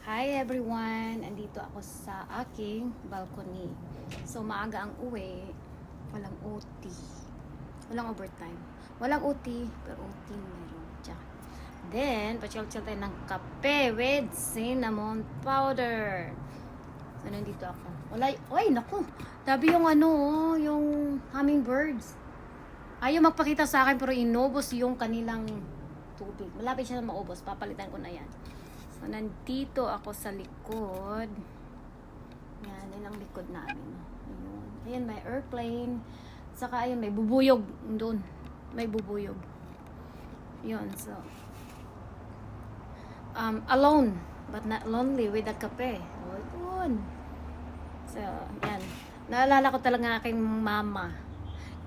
Hi everyone! Andito ako sa aking balcony. So maaga ang uwi. Walang OT. Walang overtime. Walang OT, pero OT meron. Tsaka. Then, pachill-chill tayo ng kape with cinnamon powder. So nandito ako. Wala, ay naku! Tabi yung yung hummingbirds. Ayaw magpakita sa akin pero inubos yung kanilang tubig. Malapit siya na maubos. Papalitan ko na yan. So, nandito ako sa likod. Yan ang likod namin. Ayun. Ayan, may airplane. Saka, ayun, may bubuyog. Doon. May bubuyog. Yun, so. Alone. But not lonely with a kape. O, yun. So, yan. Naalala ko talaga aking mama.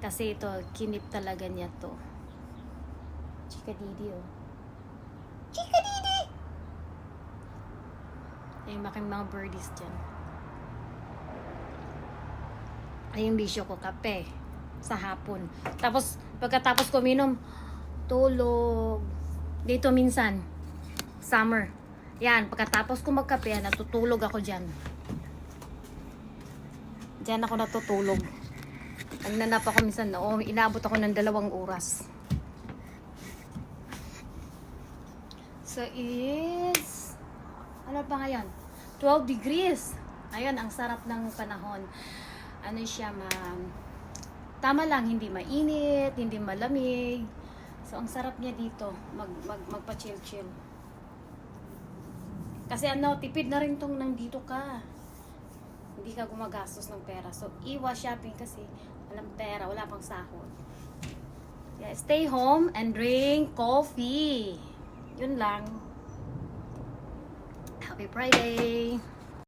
Kasi ito, kinip talaga niya to. Chika Didi, oh. Chika Didi! Ay, making mga birdies dyan. Ay, yung bisyo ko, kape. Sa hapon. Tapos, pagkatapos ko minom, tulog. Dito minsan, summer. Yan, pagkatapos ko magkape, natutulog ako dyan. Dyan ako natutulog. Nagnanap ako minsan, inaabot ako ng 2 oras. So, is... ano pa ngayon? 12 degrees. Ayun, ang sarap ng panahon. Ano siya, tama lang, hindi mainit, hindi malamig. So, ang sarap niya dito, magpa-chill-chill. Kasi tipid na rin tong nandito ka. Hindi ka gumagastos ng pera. So, iwa shopping kasi walang pera, wala pang sahod. Yeah, stay home and drink coffee. Yun lang. Happy Friday!